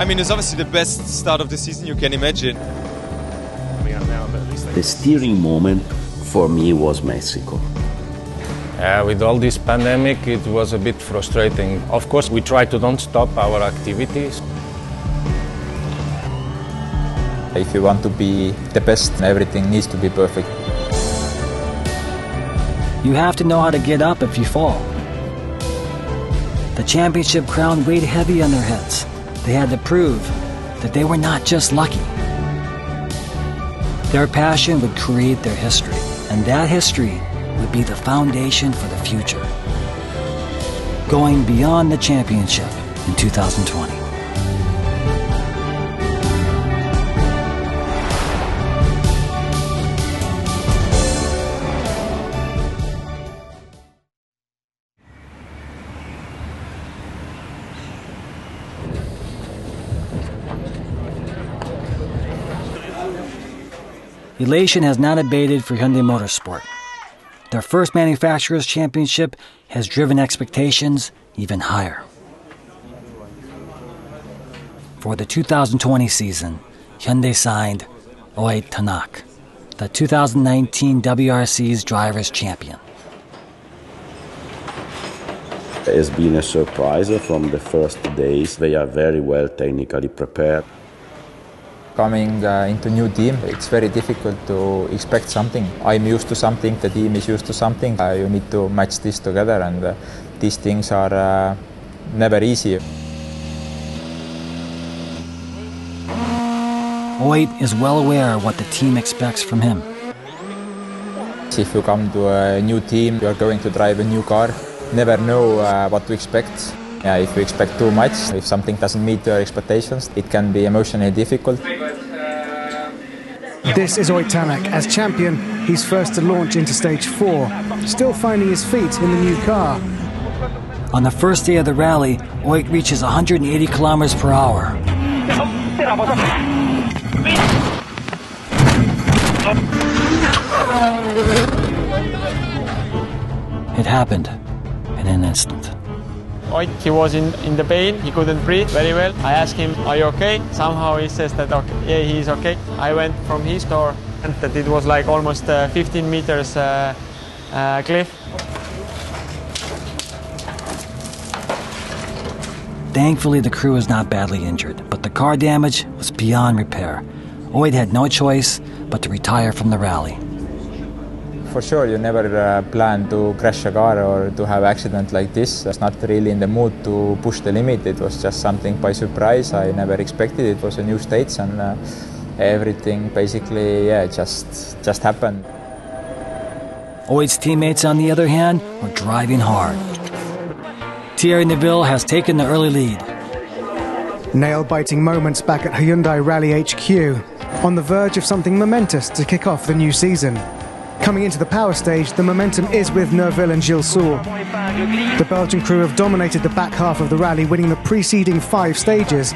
I mean, it's obviously the best start of the season you can imagine. The steering moment for me was Mexico. With all this pandemic, it was a bit frustrating. Of course, we try to don't stop our activities. If you want to be the best, everything needs to be perfect. You have to know how to get up if you fall. The championship crown weighed heavy on their heads. They had to prove that they were not just lucky. Their passion would create their history, and that history would be the foundation for the future. Going beyond the championship in 2020. Elation has not abated for Hyundai Motorsport. Their first manufacturer's championship has driven expectations even higher. For the 2020 season, Hyundai signed Ветнאй, the 2019 WRC's Drivers' Champion. It's been a surprise from the first days. They are very well technically prepared. Coming into new team, it's very difficult to expect something. I'm used to something, the team is used to something. You need to match this together, and these things are never easy. Hoyt is well aware of what the team expects from him. If you come to a new team, you are going to drive a new car. Never know what to expect. If you expect too much, if something doesn't meet your expectations, it can be emotionally difficult. This is Ветнאй. As champion, he's first to launch into stage 4, still finding his feet in the new car. On the first day of the rally, Hoyt reaches 180 kilometers per hour. It happened in an instant. He was in the pain, he couldn't breathe very well. I asked him, are you okay? Somehow he says that, okay, yeah, he's okay. I went from his door and that it was like almost 15 meters cliff. Thankfully, the crew was not badly injured, but the car damage was beyond repair. Hoyt had no choice but to retire from the rally. For sure, you never plan to crash a car or to have an accident like this. I was not really in the mood to push the limit. It was just something by surprise. I never expected it. It was a new stage, and everything basically, just happened. Hoyt's teammates, on the other hand, were driving hard. Thierry Neuville has taken the early lead. Nail-biting moments back at Hyundai Rally HQ, on the verge of something momentous to kick off the new season. Coming into the power stage, the momentum is with Neuville and Gilles Soul. The Belgian crew have dominated the back half of the rally, winning the preceding 5 stages.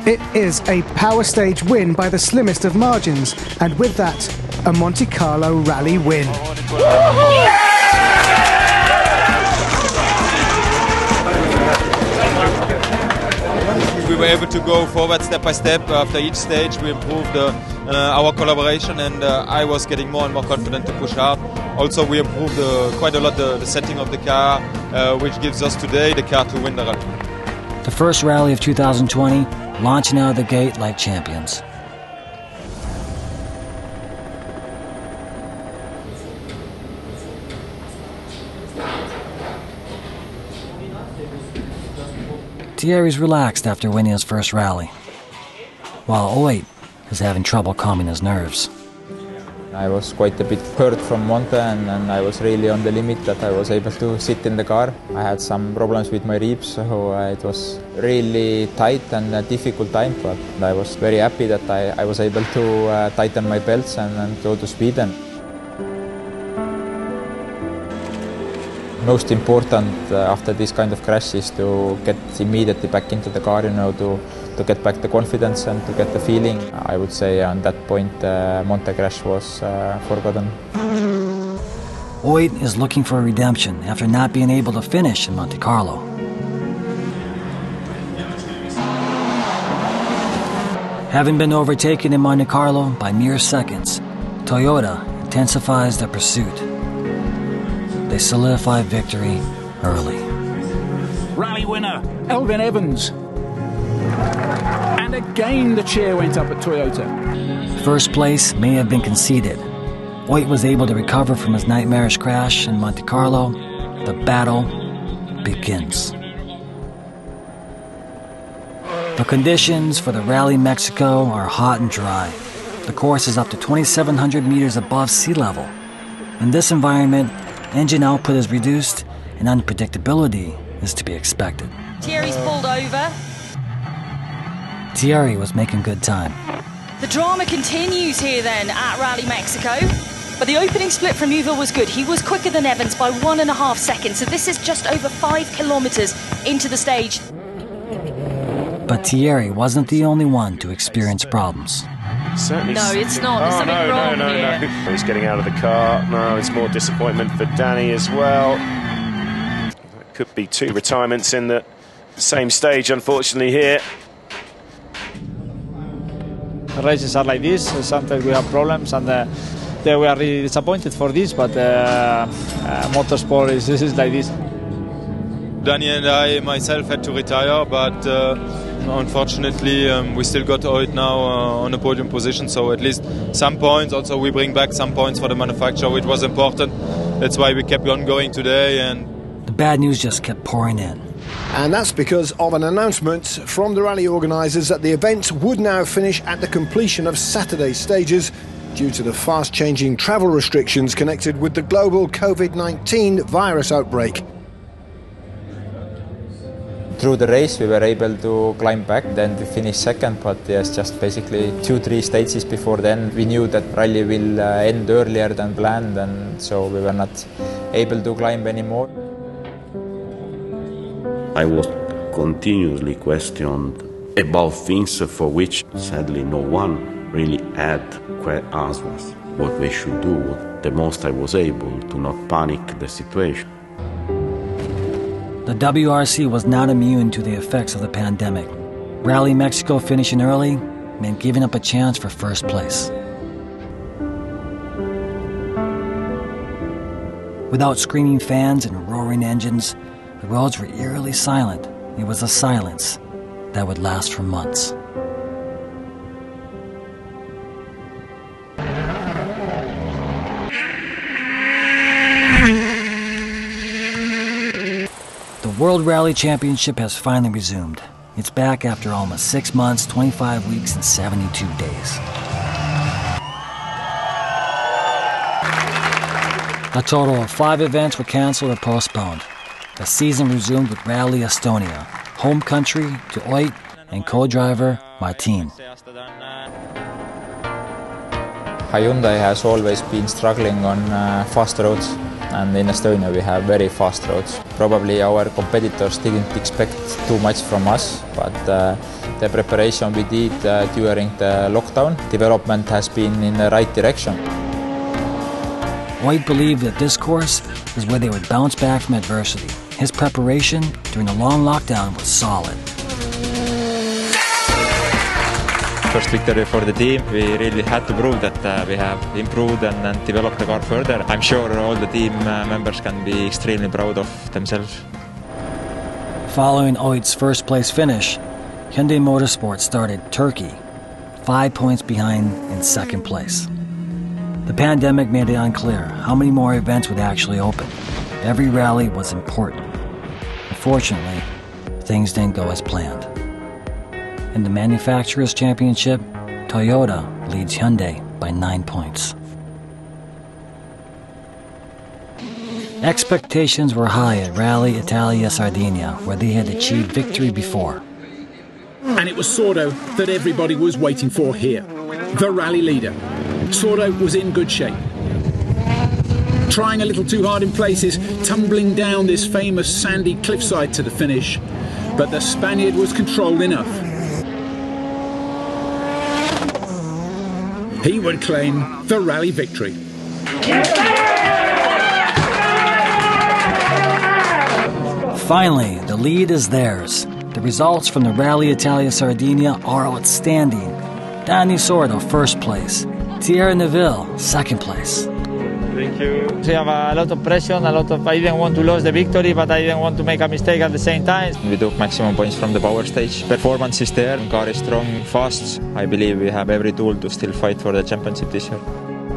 It is a power stage win by the slimmest of margins, and with that, a Monte Carlo rally win. We were able to go forward step by step. After each stage we improved our collaboration, and I was getting more and more confident to push hard. Also we improved quite a lot the setting of the car, which gives us today the car to win the rally. The first rally of 2020, launching out of the gate like champions. Thierry's relaxed after winning his first rally, while Hoyt is having trouble calming his nerves. I was quite a bit hurt from Monte, and I was really on the limit that I was able to sit in the car. I had some problems with my ribs, so it was really tight and a difficult time, but I was very happy that I was able to tighten my belts and go to speed. And most important after this kind of crash is to get immediately back into the car, to get back the confidence and to get the feeling. I would say on that point Monte crash was forgotten. Hoyt is looking for redemption after not being able to finish in Monte Carlo. Having been overtaken in Monte Carlo by mere seconds, Toyota intensifies their pursuit. They solidify victory early. Rally winner, Elvin Evans. And again the cheer went up at Toyota. First place may have been conceded. Hoyt was able to recover from his nightmarish crash in Monte Carlo. The battle begins. The conditions for the Rally Mexico are hot and dry. The course is up to 2,700 meters above sea level. In this environment, engine output is reduced and unpredictability is to be expected. Thierry's pulled over. Thierry was making good time. The drama continues here then at Rally Mexico. But the opening split from Uwe was good. He was quicker than Evans by 1.5 seconds. So this is just over 5 kilometers into the stage. But Thierry wasn't the only one to experience problems. Certainly. No, it's not. There's something wrong here. No. He's getting out of the car. No, it's more disappointment for Danny as well. It could be 2 retirements in the same stage, unfortunately, here. Races are like this. Sometimes we have problems, and we are really disappointed for this. But motorsport is like this. Danny and I myself had to retire, but unfortunately we still got Hoyt now on a podium position. So at least some points. Also, we bring back some points for the manufacturer, which was important. That's why we kept on going today. And the bad news just kept pouring in. And that's because of an announcement from the rally organisers that the event would now finish at the completion of Saturday's stages due to the fast-changing travel restrictions connected with the global COVID-19 virus outbreak. Through the race we were able to climb back, then we finished second, but yes, just basically 2-3 stages before then we knew that rally will end earlier than planned, and so we were not able to climb anymore. I was continuously questioned about things for which sadly no one really had answers. What we should do, the most I was able to not panic the situation. The WRC was not immune to the effects of the pandemic. Rally Mexico finishing early meant giving up a chance for first place. Without screaming fans and roaring engines, the roads were eerily silent. It was a silence that would last for months. The World Rally Championship has finally resumed. It's back after almost 6 months, 25 weeks, and 72 days. A total of 5 events were canceled or postponed. The season resumed with Rally Estonia, home country to Hoyt and co-driver Martin. Hyundai has always been struggling on fast roads, and in Estonia we have very fast roads. Probably our competitors didn't expect too much from us, but the preparation we did during the lockdown, development has been in the right direction. Hoyt believed that this course is where they would bounce back from adversity. His preparation during the long lockdown was solid. First victory for the team. We really had to prove that we have improved and developed the car further. I'm sure all the team members can be extremely proud of themselves. Following Hoyt's first place finish, Hyundai Motorsport started Turkey, 5 points behind in second place. The pandemic made it unclear how many more events would actually open. Every rally was important. Unfortunately, things didn't go as planned. In the Manufacturers' Championship, Toyota leads Hyundai by 9 points. Expectations were high at Rally Italia Sardinia, where they had achieved victory before. And it was Sordo that everybody was waiting for here, the rally leader. Sordo was in good shape. Trying a little too hard in places, tumbling down this famous sandy cliffside to the finish. But the Spaniard was controlled enough. He would claim the rally victory. Finally, the lead is theirs. The results from the Rally Italia Sardinia are outstanding. Danny Sordo, first place. Thierry Neuville, second place. Thank you. We have a lot of pressure, I didn't want to lose the victory, but I didn't want to make a mistake at the same time. We took maximum points from the power stage. Performance is there, car is strong, fast. I believe we have every tool to still fight for the championship this year.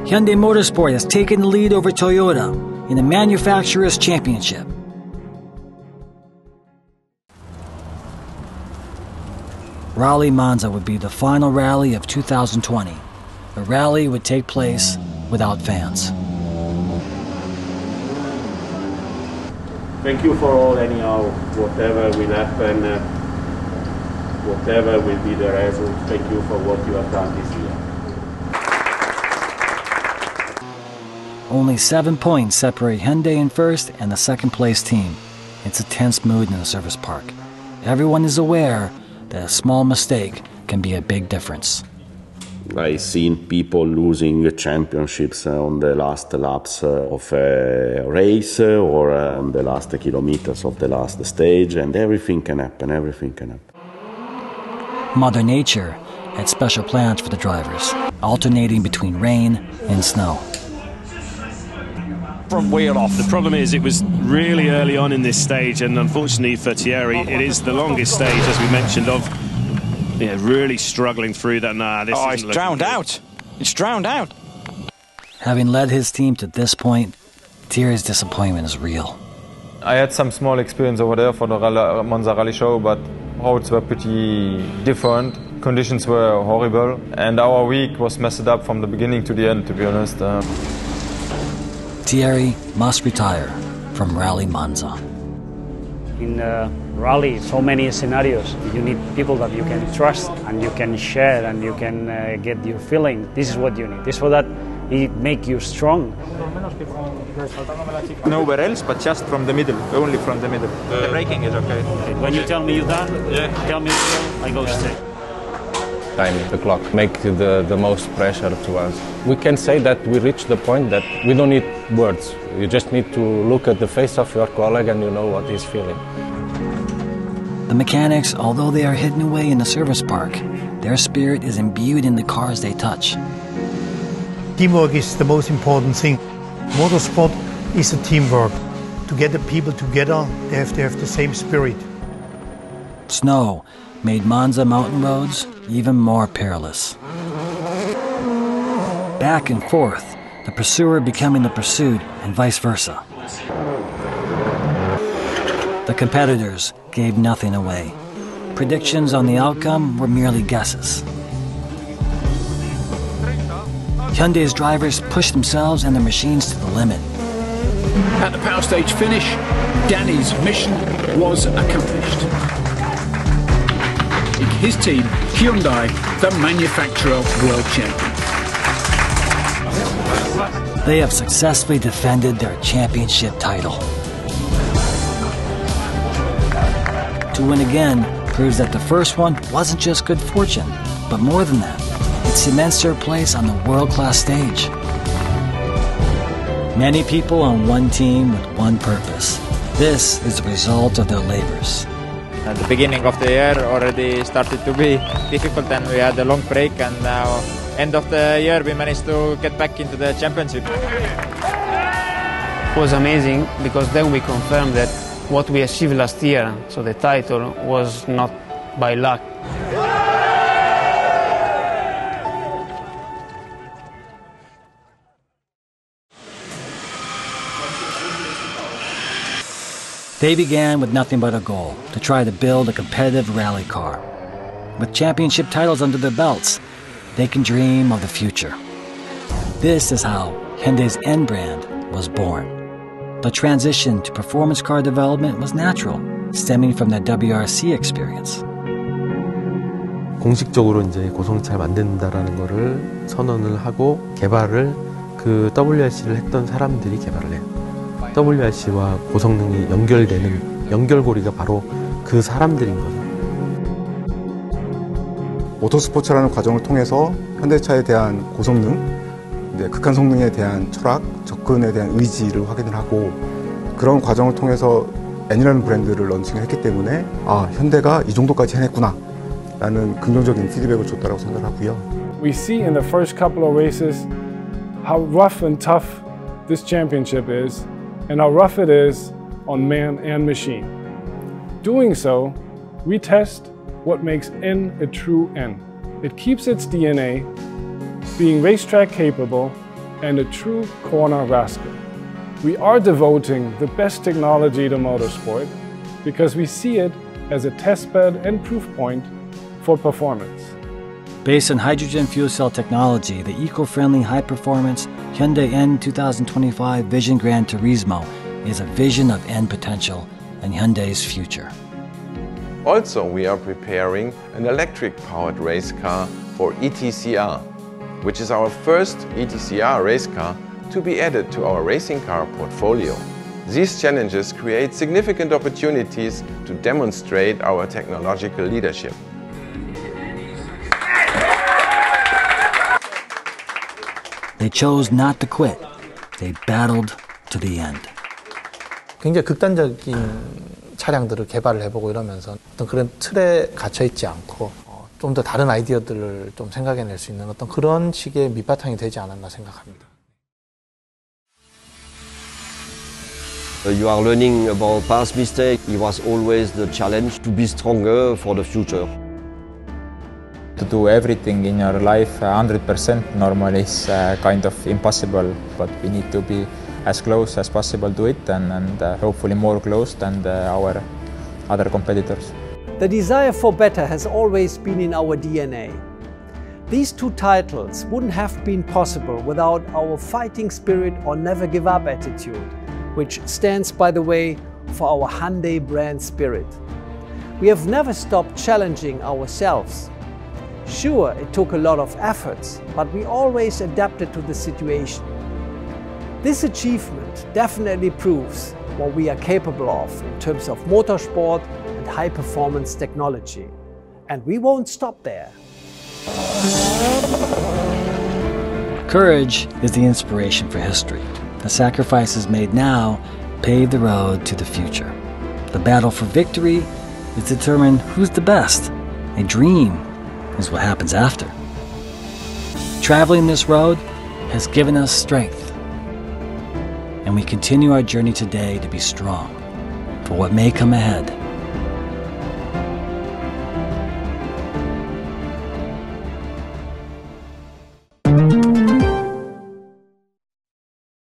Hyundai Motorsport has taken the lead over Toyota in the Manufacturers' Championship. Rally Monza would be the final rally of 2020. The rally would take place without fans. Thank you for all, anyhow, whatever will happen, whatever will be the result. Thank you for what you have done this year. Only 7 points separate Hyundai in first and the second place team. It's a tense mood in the service park. Everyone is aware that a small mistake can be a big difference. I've seen people losing championships on the last laps of a race or on the last kilometers of the last stage, and everything can happen, everything can happen. Mother Nature had special plans for the drivers, alternating between rain and snow. Front wheel off. The problem is it was really early on in this stage, and unfortunately for Thierry, it is the longest stage, as we mentioned, of really struggling through that. It's drowned out. It's drowned out. Having led his team to this point, Thierry's disappointment is real. I had some small experience over there for the Monza Rally show, but roads were pretty different. Conditions were horrible, and our week was messed up from the beginning to the end, to be honest. Thierry must retire from Rally Monza. In rally, so many scenarios. You need people that you can trust and you can share and you can get your feeling. This is what you need. This is so that it make you strong. Nowhere else, but just from the middle, only from the middle. The braking is okay. When you tell me you're done, tell me I go straight. Time the clock, make the most pressure to us. We can say that we reached the point that we don't need words. You just need to look at the face of your colleague and you know what he's feeling. The mechanics, although they are hidden away in the service park, their spirit is imbued in the cars they touch. Teamwork is the most important thing. Motorsport is a teamwork. To get the people together, they have to have the same spirit. Snow made Monza mountain roads even more perilous. Back and forth, the pursuer becoming the pursued and vice versa. The competitors gave nothing away. Predictions on the outcome were merely guesses. Hyundai's drivers pushed themselves and their machines to the limit. At the power stage finish, Danny's mission was accomplished. His team, Hyundai, the manufacturer world champion. They have successfully defended their championship title. To win again proves that the first one wasn't just good fortune, but more than that, it cements their place on the world-class stage. Many people on one team with one purpose. This is the result of their labors. At the beginning of the year already started to be difficult, and we had a long break, and now end of the year we managed to get back into the championship. It was amazing because then we confirmed that what we achieved last year, so the title, was not by luck. They began with nothing but a goal, to try to build a competitive rally car. With championship titles under their belts, they can dream of the future. This is how Hyundai's N brand was born. The transition to performance car development was natural, stemming from their WRC experience. 공식적으로 이제 고성능을 잘 만든다라는 거를 선언을 하고 개발을 그 WRC를 했던 사람들이 개발을 해요. WRC와 고성능이 연결되는 연결고리가 바로 그 사람들인 거죠. 모터스포츠라는 과정을 통해서 현대차에 대한 고성능, 극한 성능에 대한 철학, 접근에 대한 의지를 확인을 하고 그런 과정을 통해서 N이라는 브랜드를 런칭을 했기 때문에 아, 현대가 이 정도까지 해냈구나 라는 긍정적인 피드백을 줬다고 생각하고요. We see in the first couple of races how rough and tough this championship is and how rough it is on man and machine. Doing so, we test what makes N a true N. It keeps its DNA, being racetrack capable and a true corner rascal. We are devoting the best technology to motorsport because we see it as a testbed and proof point for performance. Based on hydrogen fuel cell technology, the eco-friendly high-performance Hyundai N 2025 Vision Gran Turismo is a vision of N potential and Hyundai's future. Also, we are preparing an electric-powered race car for ETCR, which is our first ETCR race car to be added to our racing car portfolio. These challenges create significant opportunities to demonstrate our technological leadership. They chose not to quit. They battled to the end. 굉장히 극단적인 차량들을 개발을 해보고 이러면서 어떤 그런 틀에 갇혀 있지 않고 좀 더 다른 아이디어들을 좀 생각해낼 수 있는 어떤 그런 식의 밑바탕이 되지 않았나 생각합니다. You are learning about past mistakes. It was always the challenge to be stronger for the future. To do everything in your life 100% normally is kind of impossible, but we need to be as close as possible to it and hopefully more close than our other competitors. The desire for better has always been in our DNA. These two titles wouldn't have been possible without our fighting spirit or never give up attitude, which stands, by the way, for our Hyundai brand spirit. We have never stopped challenging ourselves. Sure, it took a lot of efforts, but we always adapted to the situation. This achievement definitely proves what we are capable of in terms of motorsport and high-performance technology. And we won't stop there. Courage is the inspiration for history. The sacrifices made now pave the road to the future. The battle for victory is to determine who's the best. A dream is what happens after. Traveling this road has given us strength, and we continue our journey today to be strong for what may come ahead.